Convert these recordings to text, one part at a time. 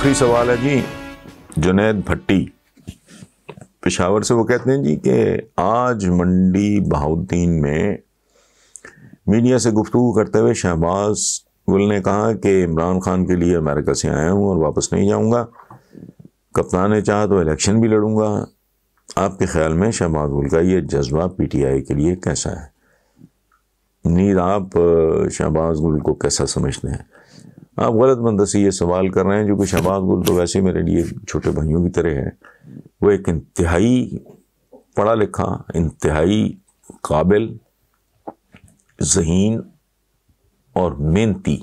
آخری سوال ہے جی جنید بھٹی پشاور سے. وہ کہتے ہیں جی کہ آج منڈی بہاؤالدین میں میڈیا سے گفتگو کرتے ہوئے شہباز گل نے کہا کہ عمران خان کے لیے امریکہ سے آیا ہوں اور واپس نہیں جاؤں گا. کپتان نے چاہا تو الیکشن بھی لڑوں گا. آپ کے خیال میں شہباز گل کا یہ جذبہ پی ٹی آئی کے لیے کیسا ہے؟ نیز آپ شہباز گل کو کیسا سمجھتے ہیں؟ آپ غلط بندے سے یہ سوال کر رہے ہیں جو کہ شہباز گل تو ویسے میرے لیے چھوٹے بھائیوں کی طرح ہے. وہ ایک انتہائی پڑھا لکھا، انتہائی قابل، ذہین اور محنتی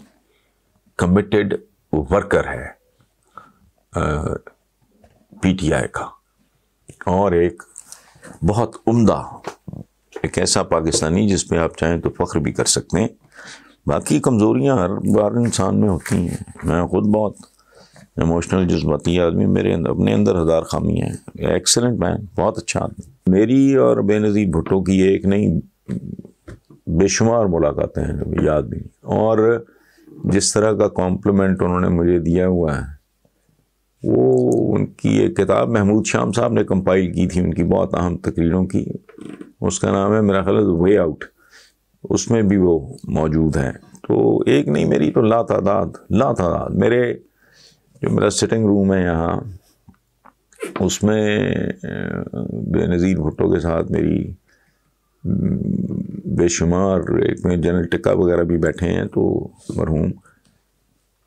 کمیٹڈ ورکر ہے پی ٹی آئی کا، اور ایک بہت عمدہ، ایک ایسا پاکستانی جس پہ آپ چاہیں تو فخر بھی کر سکتے ہیں. باقی کمزوریاں ہر بار انسان میں ہوتی ہیں. میں خود بہت ایموشنل جذباتی آدمی، میرے اپنے اندر ہزار خامی ہیں. ایکسلنٹ مین، بہت اچھا آدمی. میری اور بے نظیر بھٹو کی ایک نہیں بے شمار ملاقاتیں ہیں، یاد بھی نہیں. اور جس طرح کا کمپلیمنٹ انہوں نے مجھے دیا ہوا ہے، وہ ان کی ایک کتاب محمود شام صاحب نے کمپائل کی تھی ان کی بہت اہم تقریروں کی، اس کا نام ہے میرا خیال ہے وے آؤٹ، اس میں بھی وہ موجود ہیں. تو ایک نہیں، میری تو لا تعداد میرے جو میرا سٹنگ روم ہے یہاں، اس میں بے نظیر بھٹو کے ساتھ میری بے شمار، ایک میں جنرل ٹکا وغیرہ بھی بیٹھے ہیں تو مرحوم،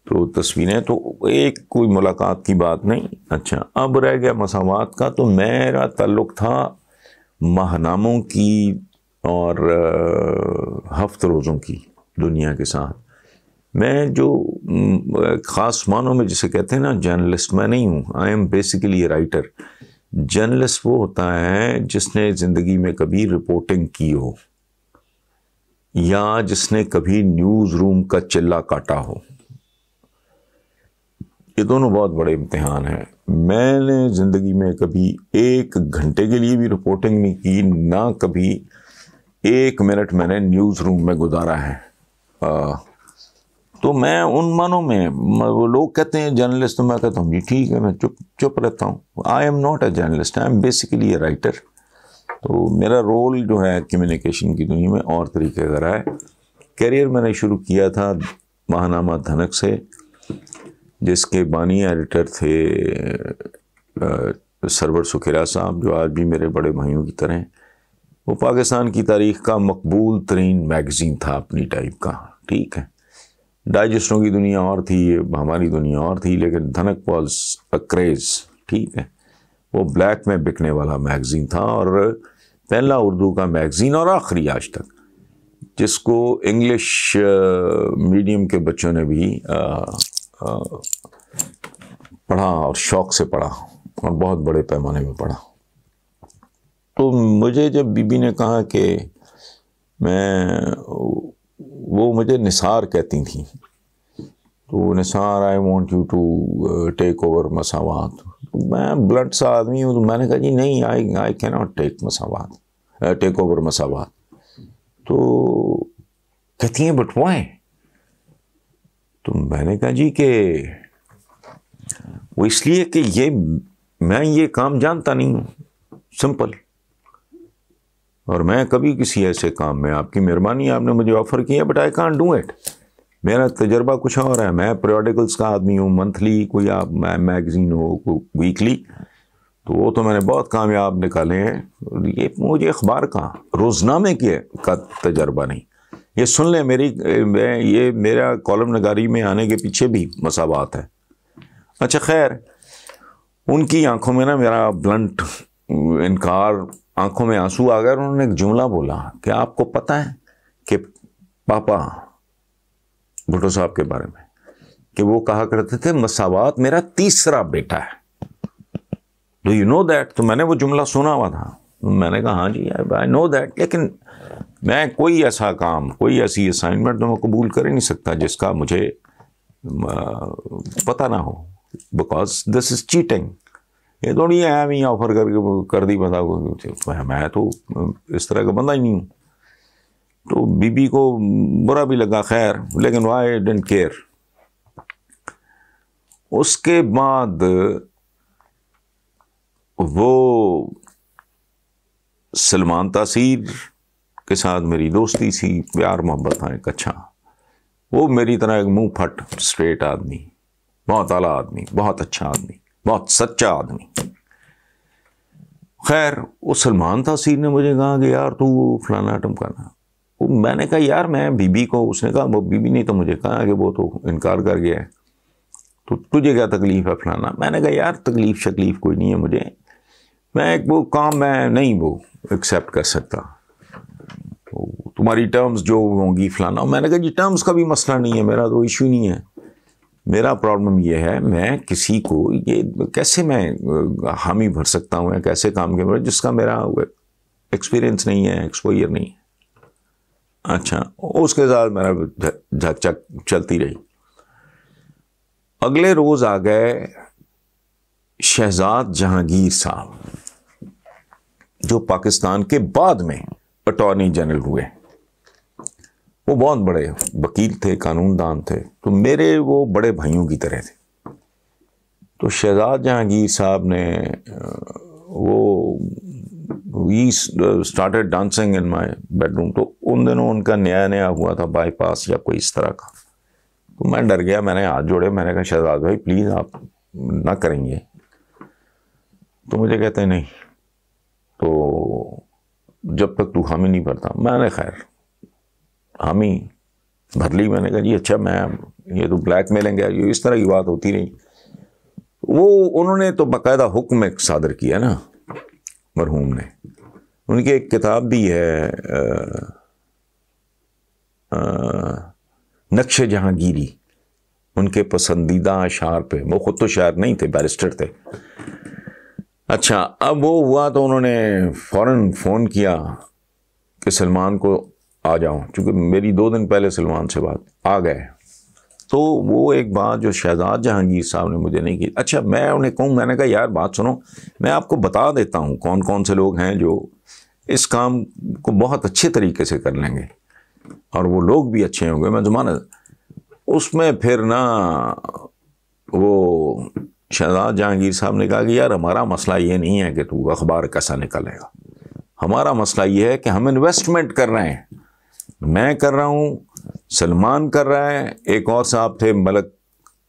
تو تصویریں، تو ایک کوئی ملاقات کی بات نہیں. اچھا، اب رہ گیا مساوات کا. تو میرا تعلق تھا ماہناموں کی اور ہفت روزوں کی دنیا کے ساتھ. میں جو خاص معنوں میں جسے کہتے ہیں نا جرنلسٹ، میں نہیں ہوں. I am basically a writer. Journalist وہ ہوتا ہے جس نے زندگی میں کبھی رپورٹنگ کی ہو، یا جس نے کبھی نیوز روم کا چلہ کاٹا ہو. یہ دونوں بہت بڑے امتحان ہیں. میں نے زندگی میں کبھی ایک گھنٹے کے لیے بھی رپورٹنگ نہیں کی، نہ کبھی ایک منٹ میں نے نیوز روم میں گزارا ہے. تو میں ان معنوں میں، وہ لوگ کہتے ہیں جرنلسٹ، تو میں کہتا ہوں جی ٹھیک ہے، میں چپ رہتا ہوں. I am not a journalist, I am basically a writer. تو میرا رول جو ہے کمیونیکیشن کی دنیا میں اور طریقے کا رہا ہے. کیریئر میں نے شروع کیا تھا ماہنامہ دھنک سے، جس کے بانی ایڈیٹر تھے سرور سکھیرا صاحب، جو آج بھی میرے بڑے بھائیوں کی طرح ہیں. وہ پاکستان کی تاریخ کا مقبول ترین میگزین تھا اپنی ٹائپ کا. ٹھیک ہے، ڈائجسٹوں کی دنیا اور تھی، ہماری دنیا اور تھی، لیکن دھنک واز اے کریز. ٹھیک ہے، وہ بلیک میں بکنے والا میگزین تھا، اور پہلا اردو کا میگزین، اور آخری آج تک، جس کو انگلش میڈیم کے بچوں نے بھی پڑھا، اور شوق سے پڑھا، اور بہت بڑے پیمانے میں پڑھا. تو مجھے جب بی بی نے کہا کہ وہ مجھے نثار کہتی تھیں، تو Nisar I want you to take over Musawat. میں بلنٹ سا آدمی ہوں، تو میں نے کہا جی نہیں، آئی کی ناٹ ٹیک اوور مساوات. تو کہتی ہیں بٹ وائی؟ تو میں نے کہا جی کہ وہ اس لیے کہ میں یہ کام جانتا نہیں ہوں، سمپل. اور میں کبھی کسی ایسے کام میں، آپ کی مہربانی، آپ نے مجھے آفر کیا، but I can't do it. میرا تجربہ کچھ اور ہے. میں پیریوڈیکلس کا آدمی ہوں، منتھلی کوئی آپ میگزین ہو، کوئی ویکلی، تو وہ تو میں نے بہت کامیاب نکالے ہیں. یہ مجھے اخبار کا، روزنامے کا تجربہ نہیں. یہ سن لیں، یہ میرا کالم نگاری میں آنے کے پیچھے بھی مساوات ہے. اچھا خیر، ان کی آنکھوں میں نا میرا بلنٹ انکار، آنکھوں میں آنسو آ گیا. انہوں نے ایک جملہ بولا کہ آپ کو پتہ ہے کہ پاپا بھٹو صاحب کے بارے میں، کہ وہ کہا کرتے تھے مساوات میرا تیسرا بیٹا ہے. Do you know that? تو میں نے وہ جملہ سنا ہوا تھا. میں نے کہا ہاں جی آئی نو دیٹ، لیکن میں کوئی ایسا کام، کوئی ایسی اسائنمنٹ تو میں قبول کر ہی نہیں سکتا جس کا مجھے پتہ نہ ہو، بیکاز دس از چیٹنگ. یہ تھوڑی ہے ہمیں آفر کر دی بتا، میں تو اس طرح کا بندہ ہی نہیں ہوں. تو بی بی کو برا بھی لگا، خیر، لیکن وائی ڈنٹ کیئر. اس کے بعد وہ سلمان تاثیر کے ساتھ میری دوستی تھی، پیار محبت تھا ایک اچھا. وہ میری طرح ایک منہ پھٹ اسٹریٹ آدمی، بہت اعلیٰ آدمی، بہت اچھا آدمی، بہت سچا آدمی. خیر وہ سلمان تاثیر نے مجھے کہا کہ یار تو فلانا آئٹم کرنا. میں نے کہا یار میں بی بی کو، اس نے کہا وہ بی بی نہیں تو مجھے کہا کہ وہ تو انکار کر گیا ہے، تو تجھے کیا تکلیف ہے فلانا. میں نے کہا یار تکلیف شکلیف کوئی نہیں ہے مجھے، میں ایک وہ کام میں نہیں وہ ایکسیپٹ کر سکتا، تمہاری ٹرمز جو ہوں گی فلانا. میں نے کہا جی ٹرمز کا بھی مسئلہ نہیں ہے، میرا تو ایشو نہیں ہے. میرا پرابلم یہ ہے میں کسی کو یہ کیسے میں حامی بھر سکتا ہوں یا کیسے کام کے جس کا میرا ایکسپیرئنس نہیں ہے، ایکسپوئر نہیں ہے. اچھا اس کے ساتھ میرا جھک چک چلتی رہی. اگلے روز آ گئے شہزاد جہانگیر صاحب جو پاکستان کے بعد میں اٹارنی جنرل ہوئے. وہ بہت بڑے وکیل تھے، قانون دان تھے، تو میرے وہ بڑے بھائیوں کی طرح تھے. تو شہزاد جہانگیر صاحب نے we started dancing in my bedroom. تو ان دنوں ان کا نیا ہوا تھا بائی پاس یا کوئی اس طرح کا. تو میں ڈر گیا، میں نے ہاتھ جوڑے، میں نے کہا شہزاد بھائی پلیز آپ نہ کریں گے. تو مجھے کہتے ہیں نہیں، تو جب تک تو حامی نہیں بھرتا. میں نے خیر حامی بھر لی. میں نے کہا جی اچھا میں یہ تو بلیک میلنگ ہے، یہ اس طرح کی بات ہوتی رہی. وہ انہوں نے تو باقاعدہ حکم ایک صادر کیا نا مرحوم نے. ان کی ایک کتاب بھی ہے نقش جہانگیری، ان کے پسندیدہ اشعار پہ. وہ خود تو شاعر نہیں تھے، بیرسٹر تھے. اچھا اب وہ ہوا تو انہوں نے فوراً فون کیا کہ سلمان کو آ جاؤں، چونکہ میری 2 دن پہلے سلمان سے بات. آ گئے. تو وہ ایک بات جو شہزاد جہانگیر صاحب نے مجھے نہیں کی. اچھا میں انہیں کہوں، میں نے کہا یار بات سنو، میں آپ کو بتا دیتا ہوں کون کون سے لوگ ہیں جو اس کام کو بہت اچھے طریقے سے کر لیں گے اور وہ لوگ بھی اچھے ہوں گے. میں زمانہ اس میں پھر نا وہ شہزاد جہانگیر صاحب نے کہا کہ یار ہمارا مسئلہ یہ نہیں ہے کہ تو اخبار کیسا نکلے گا، ہمارا مسئلہ یہ ہے کہ ہم انویسٹمنٹ کر رہے ہیں. میں کر رہا ہوں، سلمان کر رہا ہے، ایک اور صاحب تھے ملک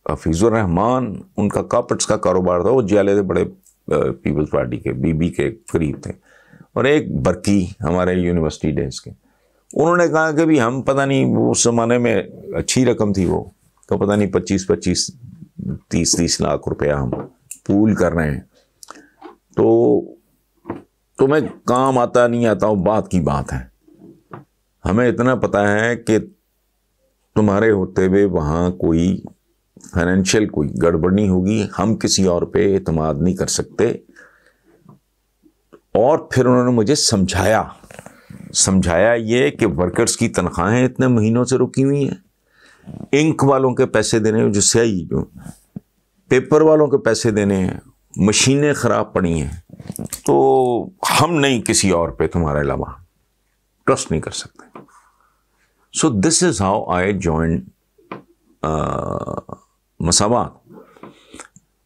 حفیظ الرحمان، ان کا کارپیٹس کا کاروبار تھا، وہ جیلے تھے بڑے پیپلز پارٹی کے، بی بی کے قریب تھے. اور ایک برکی ہمارے یونیورسٹی ڈیز کے. انہوں نے کہا کہ بھی ہم پتہ نہیں، وہ اس زمانے میں اچھی رقم تھی، وہ تو پتہ نہیں 25 30 لاکھ روپیہ ہم پول کر رہے ہیں. تو تمہیں کام آتا نہیں آتا وہ بات کی بات ہے، ہمیں اتنا پتہ ہے کہ تمہارے ہوتے ہوئے وہاں کوئی فائنینشیل کوئی گڑبڑ نہیں ہوگی، ہم کسی اور پہ اعتماد نہیں کر سکتے. اور پھر انہوں نے مجھے سمجھایا یہ کہ ورکرز کی تنخواہیں اتنے مہینوں سے رکی ہوئی ہیں، انک والوں کے پیسے دینے ہیں، جو سیاہی جو پیپر والوں کے پیسے دینے ہیں، مشینیں خراب پڑی ہیں، تو ہم نہیں کسی اور پہ تمہارے علاوہ ٹرسٹ نہیں کر سکتے. سو this is how I joined مساوات.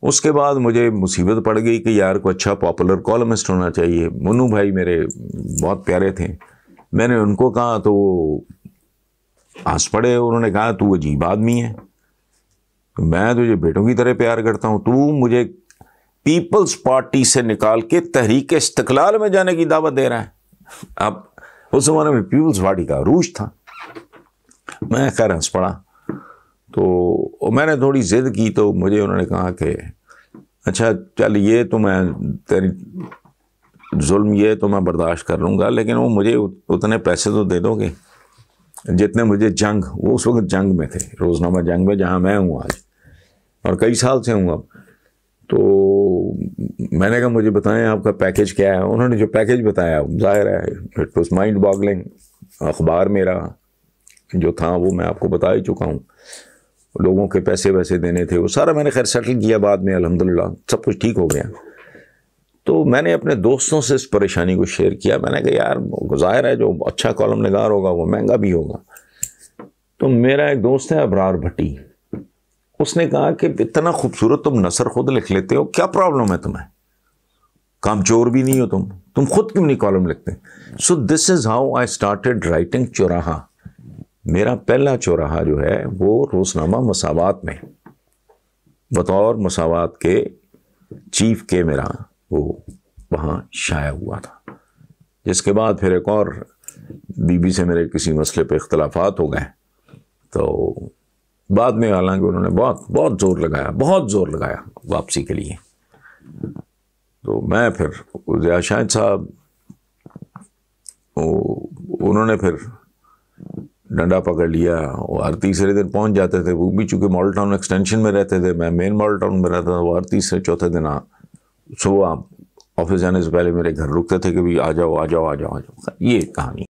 اس کے بعد مجھے مصیبت پڑ گئی کہ یار کو اچھا پاپولر کالمسٹ ہونا چاہیے. منو بھائی میرے بہت پیارے تھے، میں نے ان کو کہا تو وہ ہنس پڑے. انہوں نے کہا تو عجیب آدمی ہے، میں تجھے بیٹوں کی طرح پیار کرتا ہوں، تو مجھے پیپلز پارٹی سے نکال کے تحریک استقلال میں جانے کی دعوت دے رہا ہے. اب اس زمانے میں پیپلز پارٹی کا عروج تھا. میں خیر ہنس پڑا. تو میں نے تھوڑی ضد کی تو مجھے انہوں نے کہا کہ اچھا چل یہ تو میں تیری ظلم یہ تو میں برداشت کر لوں گا، لیکن وہ مجھے اتنے پیسے تو دے دو گے جتنے مجھے جنگ، وہ اس وقت جنگ میں تھے، روزنامہ جنگ میں، جہاں میں ہوں آج اور کئی سال سے ہوں اب. تو میں نے کہا مجھے بتائیں آپ کا پیکیج کیا ہے. انہوں نے جو پیکیج بتایا ظاہر ہے اٹ واز مائنڈ باگلنگ. اخبار میرا جو تھا وہ میں آپ کو بتا ہی چکا ہوں، لوگوں کے پیسے ویسے دینے تھے، وہ سارا میں نے خیر سیٹل کیا بعد میں، الحمدللہ سب کچھ ٹھیک ہو گیا. تو میں نے اپنے دوستوں سے اس پریشانی کو شیئر کیا. میں نے کہا یار ظاہر ہے جو اچھا کالم نگار ہوگا وہ مہنگا بھی ہوگا. تو میرا ایک دوست ہے ابرار بھٹی، اس نے کہا کہ اتنا خوبصورت تم نثر خود لکھ لیتے ہو, کیا پرابلم ہے تمہیں, کام چور بھی نہیں ہو تم خود کیوں نہیں کالم لکھتے. So this is how I started writing Chauraha. میرا پہلا چوراہا جو ہے وہ روزنامہ مساوات میں بطور مساوات کے چیف کے میرا وہ وہاں شائع ہوا تھا. جس کے بعد پھر ایک اور بی سے میرے کسی مسئلے پہ اختلافات ہو گئے, تو بعد میں حالانکہ انہوں نے بہت زور لگایا واپسی کے لیے. تو میں پھر ضیاء شاہد صاحب انہوں نے پھر ڈنڈا پکڑ لیا اور ہر تیسرے دن پہنچ جاتے تھے. وہ بھی چونکہ ماڈل ٹاؤن ایکسٹینشن میں رہتے تھے, میں مین ماڈل ٹاؤن میں رہتا تھا. وہ ہر تیسرے چوتھے دن صبح آفس جانے سے پہلے میرے گھر رکتے تھے کہ بھی آ جاؤ. یہ کہانی.